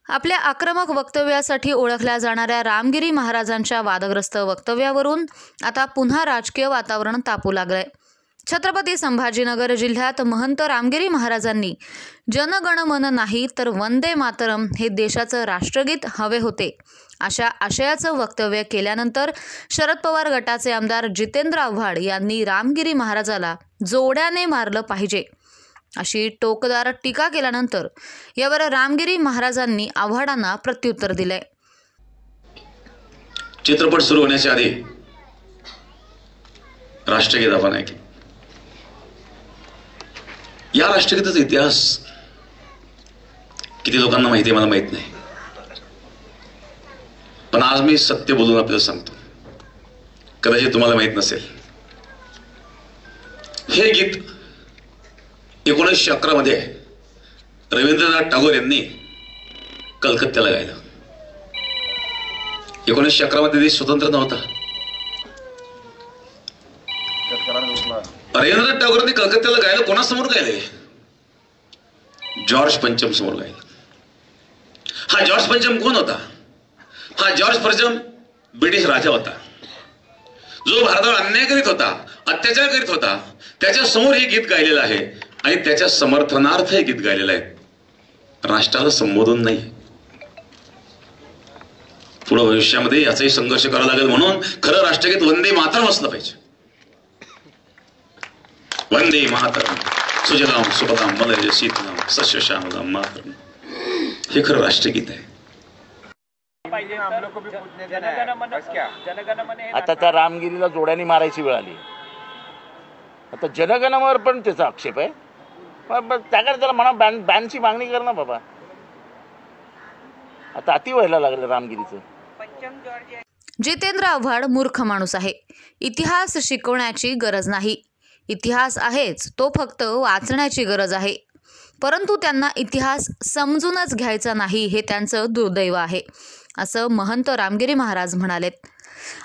आपल्या आक्रमक वक्तव्यासाठी ओळखल्या जाणाऱ्या रामगिरी महाराजांच्या वादग्रस्त वक्तव्यावरून आता पुन्हा राजकीय वातावरण तापू लागलंय। छत्रपती संभाजीनगर जिल्ह्यात महंत रामगिरी महाराजांनी जनगण मन नाही तर वंदे मातरम हे देशाचं राष्ट्रगीत हवे होते अशा आशयाचं वक्तव्य केल्यानंतर शरद पवार गटाचे आमदार जितेंद्र आव्हाड यांनी रामगिरी महाराजाला जोड्याने मारलं पाहिजे अशी टोकदार टीका केल्यानंतर यावर रामगिरी महाराजांनी आव्हाडांना प्रत्युत्तर दिले। चित्रपट सुरू होण्याच्या आधी राष्ट्रगीत आपण ऐकले। या राष्ट्रगीताचा इतिहास किती लोकांना माहिती आहे मला माहित नाही, पण आज मी सत्य बोलून आपल्याला सांगतो, कदाचित तुम्हाला माहित नसेल। हे गीत 1911 मध्ये रवींद्रनाथ टागोर यांनी कलकत्त्याला गायलं। 1911 मध्ये देश स्वतंत्र नव्हता। रवींद्रनाथ टागोरांनी कलकत्त्याला गायलं, कोणासमोर गायले? जॉर्ज पंचम समोर गायलं। हा जॉर्ज पंचम कोण होता? हा जॉर्ज पंचम ब्रिटिश राजा होता, जो भारतावर अन्याय करीत होता, अत्याचार करीत होता। त्याच्या समोर हे गीत गायलेलं आहे आणि त्याच्या समर्थनार्थ हे गीत गायलेलं आहे, राष्ट्राला संबोधून नाही। पुढे भविष्यामध्ये याचाही संघर्ष करावा लागेल, म्हणून खरं राष्ट्रगीत वंदे मातरम असलं पाहिजे। वंदे मातरम सुजलाम सुफलाम मलयज शीतलाम सस्य श्यामलाम मातरम, हे खरं राष्ट्रगीत आहे। आता त्या रामगिरीला जोड्याने मारायची वेळ आली। आता जनगणवर पण त्याचा आक्षेप आहे, त्याकडे त्याला म्हणा बॅनची मागणी कर ना बाबा। आता अति व्हायला लागलं रामगिरीचं। जितेंद्र आव्हाड मूर्ख माणूस आहे। इतिहास शिकवण्याची गरज नाही, इतिहास आहेच, तो फक्त वाचण्याची गरज आहे। परंतु त्यांना इतिहास समजूनच घ्यायचा नाही हे त्यांचं दुर्दैव आहे असं महंत रामगिरी महाराज म्हणालेत।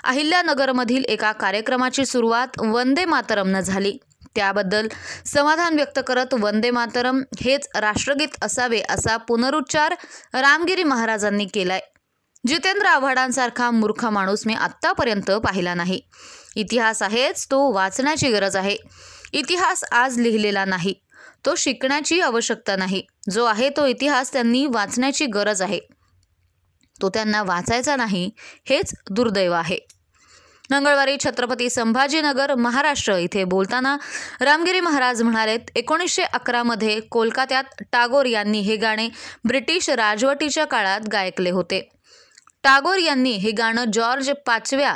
अहिल्यानगरमधील एका कार्यक्रमाची सुरुवात वंदे मातरमनं झाली, त्याबद्दल समाधान व्यक्त करत वंदे मातरम हेच राष्ट्रगीत असावे असा पुनरुच्चार रामगिरी महाराजांनी केलाय। जितेंद्र आव्हाडांसारखा मूर्ख माणूस मी आत्तापर्यंत पाहिला नाही। इतिहास आहेच, तो वाचण्याची गरज आहे। इतिहास आज लिहिलेला नाही, तो शिकण्याची आवश्यकता नाही। जो आहे तो इतिहास त्यांनी वाचण्याची गरज आहे, तो त्यांना वाचायचा नाही, हेच दुर्दैव आहे। मंगळवारी छत्रपती संभाजीनगर महाराष्ट्र इथे बोलताना रामगिरी महाराज म्हणालेत, 1911 मध्ये कोलकात्यात टागोर यांनी हे गाणे ब्रिटिश राजवटीच्या काळात गायकले होते। टागोर यांनी हे गाणं जॉर्ज पाचव्या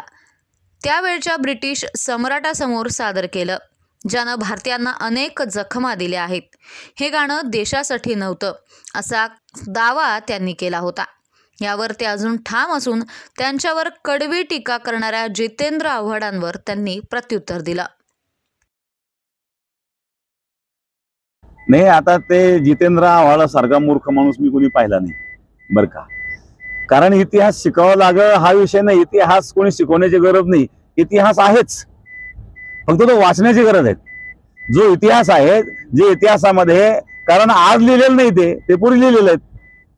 त्यावेळच्या ब्रिटिश सम्राटासमोर सादर केलं, ज्यानं भारतीयांना अनेक जखमा दिल्या आहेत। हे गाणं देशासाठी नव्हतं असा दावा त्यांनी केला होता। यावर ते अजून ठाम असून त्यांच्यावर कडवी टीका करणाऱ्या जितेंद्र आव्हाडांवर त्यांनी प्रत्युत्तर दिलं। नाही, आता ते जितेंद्र आव्हाड सारखा मूर्ख माणूस मी कोणी पाहिला नाही बरं का। कारण इतिहास शिकावा लागेल हा विषय नाही, इतिहास कोणी शिकवण्याची गरज नाही, इतिहास आहेच, फक्त तो वाचण्याची गरज आहे। जो इतिहास आहे, जे इतिहासामध्ये कारण आज लिहिलेलं नाही ते पूर्वी लिहिलेलं आहे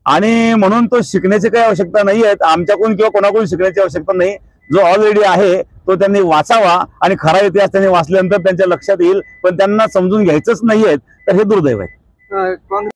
आणि म्हणून तो शिकण्याची काही आवश्यकता नाही आहे, आमच्याकडून किंवा कोणाकडून शिकण्याची आवश्यकता नाही। जो ऑलरेडी आहे तो त्यांनी वाचावा आणि खरा इतिहास त्यांनी वाचल्यानंतर त्यांच्या लक्षात येईल, पण त्यांना समजून घ्यायचंच नाहीये, तर हे दुर्दैव आहे।